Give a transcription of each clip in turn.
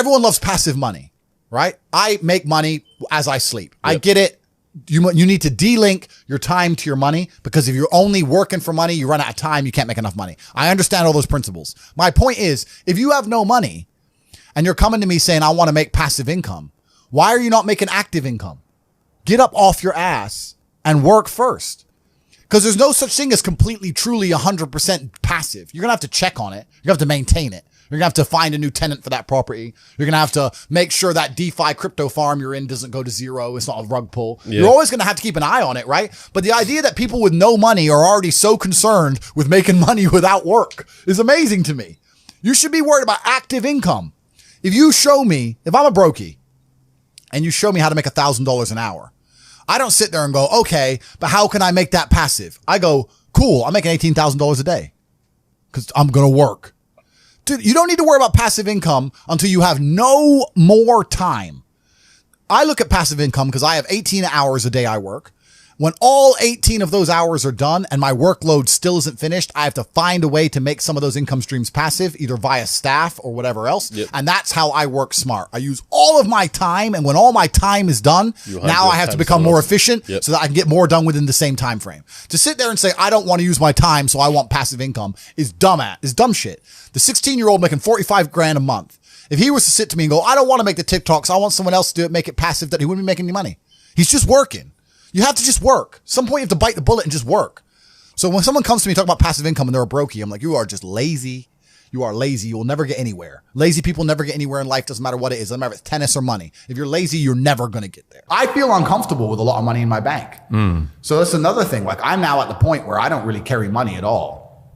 Everyone loves passive money, right? I make money as I sleep. Yep. I get it. You need to de-link your time to your money, because if you're only working for money, you run out of time, you can't make enough money. I understand all those principles. My point is, if you have no money and you're coming to me saying, I want to make passive income, why are you not making active income? Get up off your ass and work first. Because there's no such thing as completely, truly 100% passive. You're going to have to check on it. You're going to have to maintain it. You're going to have to find a new tenant for that property. You're going to have to make sure that DeFi crypto farm you're in doesn't go to zero. It's not a rug pull. Yeah. You're always going to have to keep an eye on it, right? But the idea that people with no money are already so concerned with making money without work is amazing to me. You should be worried about active income. If you show me, if I'm a brokey and you show me how to make $1,000 an hour, I don't sit there and go, okay, but how can I make that passive? I go, cool, I'm making $18,000 a day because I'm going to work. Dude, you don't need to worry about passive income until you have no more time. I look at passive income because I have 18 hours a day I work. When all 18 of those hours are done and my workload still isn't finished, I have to find a way to make some of those income streams passive, either via staff or whatever else. Yep. And that's how I work smart. I use all of my time, and when all my time is done, now I have to become more efficient so that I can get more done within the same time frame. To sit there and say, I don't want to use my time, so I want passive income is dumb shit. The 16-year-old making 45 grand a month, if he was to sit to me and go, I don't want to make the TikToks, I want someone else to do it, make it passive, that he wouldn't be making any money. He's just working. You have to just work. Some point you have to bite the bullet and just work. So when someone comes to me talking about passive income and they're a brokey, I'm like, you are just lazy. You are lazy. You will never get anywhere. Lazy people never get anywhere in life. Doesn't matter what it is. Doesn't matter if it's tennis or money. If you're lazy, you're never going to get there. I feel uncomfortable with a lot of money in my bank. So that's another thing. Like, I'm now at the point where I don't really carry money at all.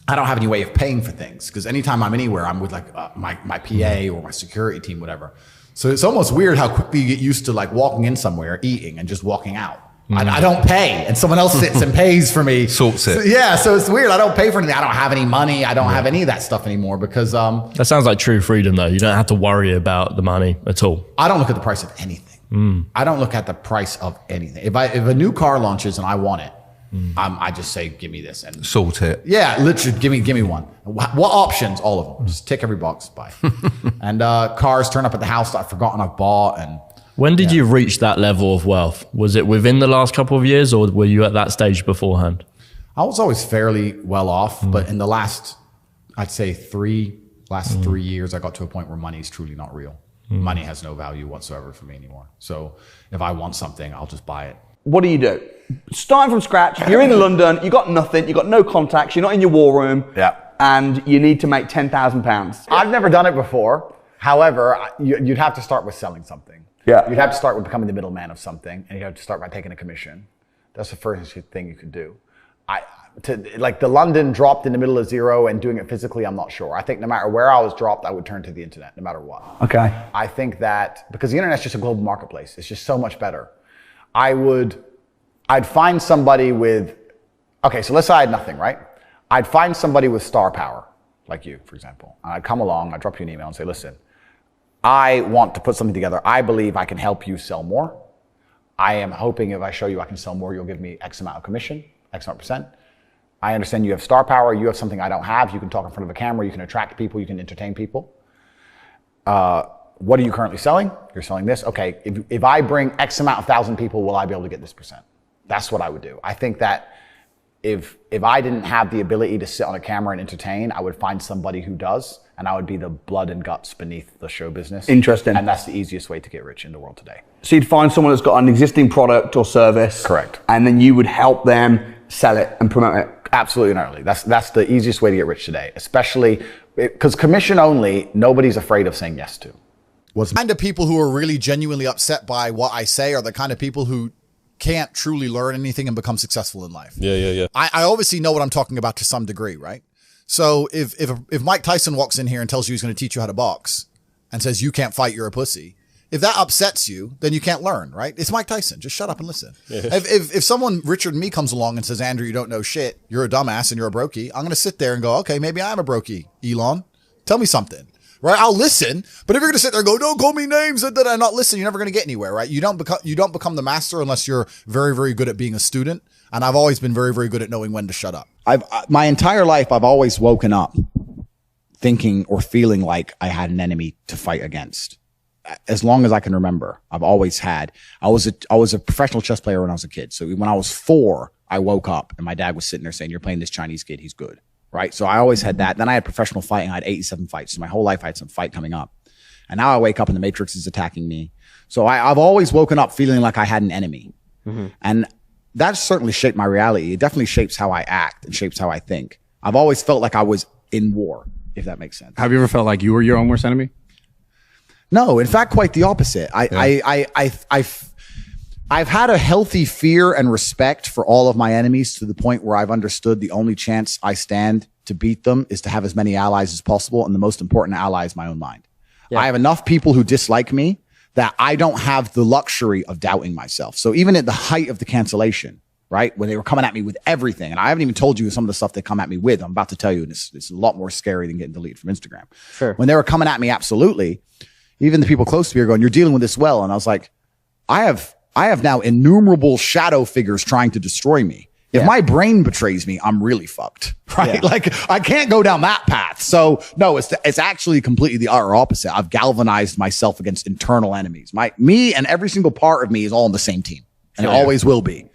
I don't have any way of paying for things, because anytime I'm anywhere, I'm with like my PA or my security team, whatever. So it's almost weird how quickly you get used to like walking in somewhere, eating, and just walking out. I don't pay, and someone else sits and pays for me. Sorts it. So, yeah, so it's weird. I don't pay for anything. I don't have any money. I don't have any of that stuff anymore because... that sounds like true freedom, though. You don't have to worry about the money at all. I don't look at the price of anything. I don't look at the price of anything. If a new car launches and I want it, I just say, give me this. And sort it. Yeah, literally, give me one. What options? All of them. Just tick every box, buy. And cars turn up at the house that I've forgotten I've bought. And when did you reach that level of wealth? Was it within the last couple of years, or were you at that stage beforehand? I was always fairly well off, but in the last, I'd say 3 years, I got to a point where money is truly not real. Money has no value whatsoever for me anymore. So if I want something, I'll just buy it. What do? Starting from scratch, you're in London, you got nothing, you got no contacts, you're not in your war room, and you need to make £10,000. I've never done it before. However, you'd have to start with selling something. Yeah. You'd have to start with becoming the middleman of something, and you'd have to start by taking a commission. That's the first thing you could do. Like the London dropped in the middle of zero and doing it physically, I'm not sure. I think no matter where I was dropped, I would turn to the internet, no matter what. Okay. I think that because the internet's just a global marketplace, it's just so much better. I'd find somebody with, okay, so let's say I had nothing, right? I'd find somebody with star power, like you, for example. And I'd come along, I'd drop you an email and say, listen, I want to put something together. I believe I can help you sell more. I am hoping if I show you I can sell more, you'll give me X amount of commission, X amount percent. I understand you have star power. You have something I don't have. You can talk in front of a camera. You can attract people. You can entertain people. What are you currently selling? You're selling this. Okay, if I bring X amount of 1,000 people, will I be able to get this percent? That's what I would do. I think that if I didn't have the ability to sit on a camera and entertain, I would find somebody who does, and I would be the blood and guts beneath the show business. Interesting. And that's the easiest way to get rich in the world today. So you'd find someone that's got an existing product or service. Correct. And then you would help them sell it and promote it. Absolutely and utterly. That's the easiest way to get rich today, especially because commission only, nobody's afraid of saying yes to. The kind of people who are really genuinely upset by what I say are the kind of people who can't truly learn anything and become successful in life. Yeah. I obviously know what I'm talking about to some degree, right? So if Mike Tyson walks in here and tells you he's going to teach you how to box and says you can't fight, you're a pussy, if that upsets you, then you can't learn, right? It's Mike Tyson. Just shut up and listen. Yeah. If someone, Richard and me, comes along and says, Andrew, you don't know shit, you're a dumbass and you're a brokey, I'm going to sit there and go, okay, maybe I'm a brokey, Elon. Tell me something. Right? I'll listen, but if you're going to sit there and go, don't call me names that I not listen, you're never going to get anywhere, right? You don't become the master unless you're very, very good at being a student. And I've always been very, very good at knowing when to shut up. My entire life, I've always woken up thinking or feeling like I had an enemy to fight against. As long as I can remember, I've always had. I was a professional chess player when I was a kid. So when I was 4, I woke up and my dad was sitting there saying, "You're playing this Chinese kid. He's good." Right. So I always had that. Then I had professional fighting. I had 87 fights. So my whole life I had some fight coming up. And now I wake up and the Matrix is attacking me. So I've always woken up feeling like I had an enemy. And that's certainly shaped my reality. It definitely shapes how I act and shapes how I think. I've always felt like I was in war, if that makes sense. Have you ever felt like you were your own worst enemy? No, in fact, quite the opposite. I've had a healthy fear and respect for all of my enemies to the point where I've understood the only chance I stand to beat them is to have as many allies as possible. And the most important ally is my own mind. Yeah. I have enough people who dislike me that I don't have the luxury of doubting myself. So even at the height of the cancellation, right, when they were coming at me with everything, and I haven't even told you some of the stuff they come at me with, I'm about to tell you, and it's a lot more scary than getting deleted from Instagram. Sure. When they were coming at me, absolutely, even the people close to me are going, "You're dealing with this well." And I was like, I have now innumerable shadow figures trying to destroy me. If my brain betrays me, I'm really fucked, right? Yeah. Like I can't go down that path. So no, it's actually completely the utter opposite. I've galvanized myself against internal enemies. Me and every single part of me is all on the same team, and it always will be.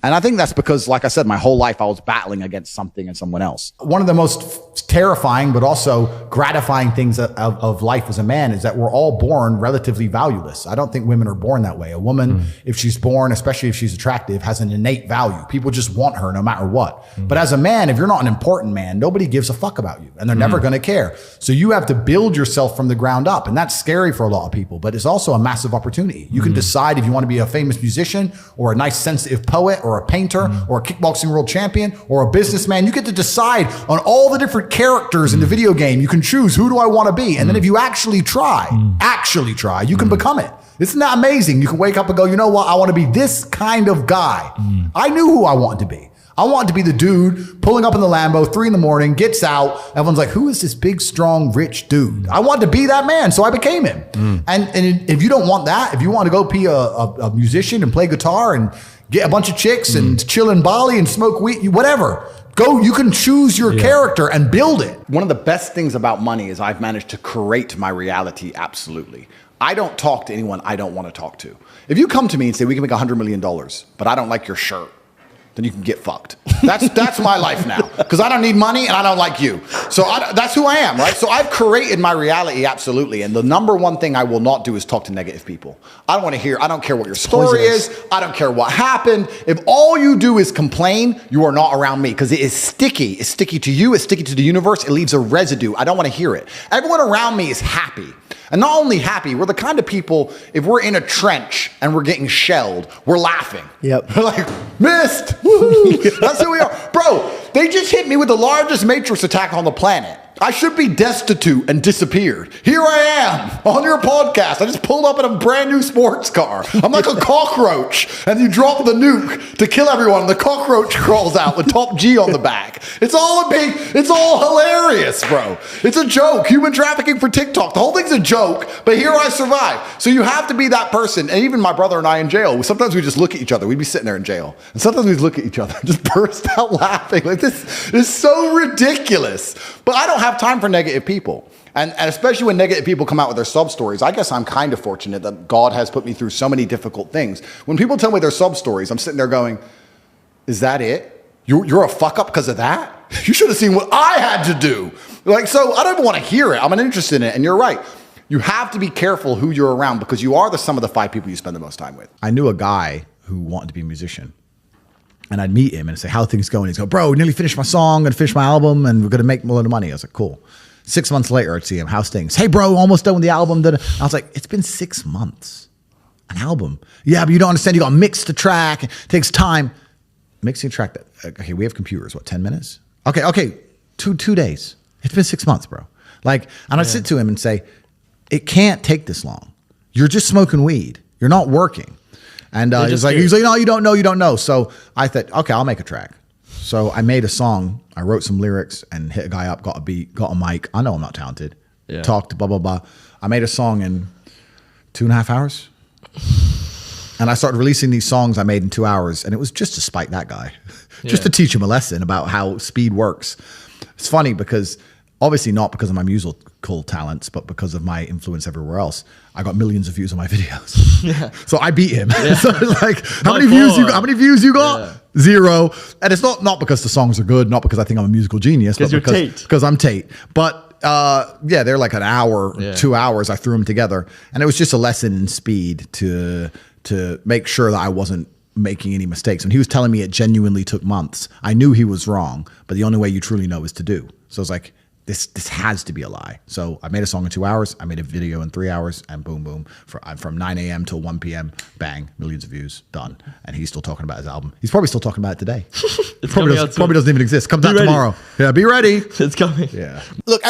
And I think that's because, like I said, my whole life I was battling against something and someone else. One of the most terrifying, but also gratifying things of life as a man is that we're all born relatively valueless. I don't think women are born that way. A woman, if she's born, especially if she's attractive, has an innate value. People just want her no matter what. But as a man, if you're not an important man, nobody gives a fuck about you and they're never going to care. So you have to build yourself from the ground up. And that's scary for a lot of people, but it's also a massive opportunity. You can decide if you want to be a famous musician or a nice sensitive poet or a painter or a kickboxing world champion or a businessman. You get to decide on all the different characters in the video game. You can choose, who do I want to be? And then if you actually try, you can become it. Isn't that amazing? You can wake up and go, you know what? I want to be this kind of guy. I knew who I wanted to be. I wanted to be the dude pulling up in the Lambo, 3 a.m, gets out. Everyone's like, who is this big, strong, rich dude? I wanted to be that man. So I became him. And if you don't want that, if you want to go be a musician and play guitar and get a bunch of chicks and chill in Bali and smoke weed, whatever. Go, you can choose your character and build it. One of the best things about money is I've managed to create my reality absolutely. I don't talk to anyone I don't want to talk to. If you come to me and say, we can make $100 million, but I don't like your shirt, then you can get fucked. That's my life now, because I don't need money and I don't like you. So that's who I am, right? So I've created my reality, absolutely. And the number one thing I will not do is talk to negative people. I don't want to hear, I don't care what your story is. I don't care what happened. If all you do is complain, you are not around me, because it is sticky. It's sticky to you. It's sticky to the universe. It leaves a residue. I don't want to hear it. Everyone around me is happy. And not only happy, we're the kind of people, if we're in a trench and we're getting shelled, we're laughing. Yep. We're like, missed. Woo-hoo. That's who we are. Bro, they just hit me with the largest Matrix attack on the planet. I should be destitute and disappeared. Here I am on your podcast. I just pulled up in a brand new sports car. I'm like a cockroach, and you drop the nuke to kill everyone. The cockroach crawls out with top G on the back. It's all hilarious, bro. It's a joke. Human trafficking for TikTok. The whole thing's a joke, but here I survive. So you have to be that person. And even my brother and I in jail, sometimes we just look at each other. We'd be sitting there in jail, and sometimes we'd look at each other and just burst out laughing. Like, this is so ridiculous. But I don't have time for negative people. And especially when negative people come out with their sub stories, I guess I'm kind of fortunate that God has put me through so many difficult things. When people tell me their sub stories, I'm sitting there going, is that it? You're a fuck up because of that? You should have seen what I had to do. Like, so I don't even want to hear it. I'm uninterested in it. And you're right. You have to be careful who you're around, because you are the sum of the 5 people you spend the most time with. I knew a guy who wanted to be a musician. And I'd meet him and say, how are things going? He'd go, bro, nearly finished my song, gonna finish my album, and we're gonna make a lot of money. I was like, cool. 6 months later, I'd see him, how's things? Hey, bro, almost done with the album. I was like, it's been 6 months. An album? Yeah, but you don't understand. You gotta mix the track. It takes time. Mixing a track, okay, we have computers, what, 10 minutes? Okay, two days. It's been 6 months, bro. Like, and I'd sit to him and say, it can't take this long. You're just smoking weed. You're not working. And he's like, no, you don't know. So I thought, okay, I'll make a track. So I made a song. I wrote some lyrics and hit a guy up, got a beat, got a mic. I know I'm not talented. Yeah. Talked, blah, blah, blah. I made a song in 2.5 hours. And I started releasing these songs I made in 2 hours. And it was just to spite that guy, just to teach him a lesson about how speed works. It's funny because obviously not because of my musical talents, but because of my influence everywhere else. I got millions of views on my videos. Yeah. So I beat him. Yeah. So it's like, how By many views far. how many views you got? Yeah. 0. And it's not because the songs are good, not because I think I'm a musical genius, but you're Tate. because I'm Tate. But yeah, they're like an hour, Yeah. 2 hours. I threw them together, and it was just a lesson in speed to make sure that I wasn't making any mistakes. When he was telling me it genuinely took months, I knew he was wrong, but the only way you truly know is to do. So I was like, this has to be a lie. So I made a song in 2 hours. I made a video in 3 hours, and boom, boom. From 9 a.m. till 1 p.m., bang, millions of views, done. And he's still talking about his album. He's probably still talking about it today. It's coming out soon. Probably doesn't even exist. Comes Be out ready. tomorrow. Yeah, be ready. It's coming. Yeah. Look,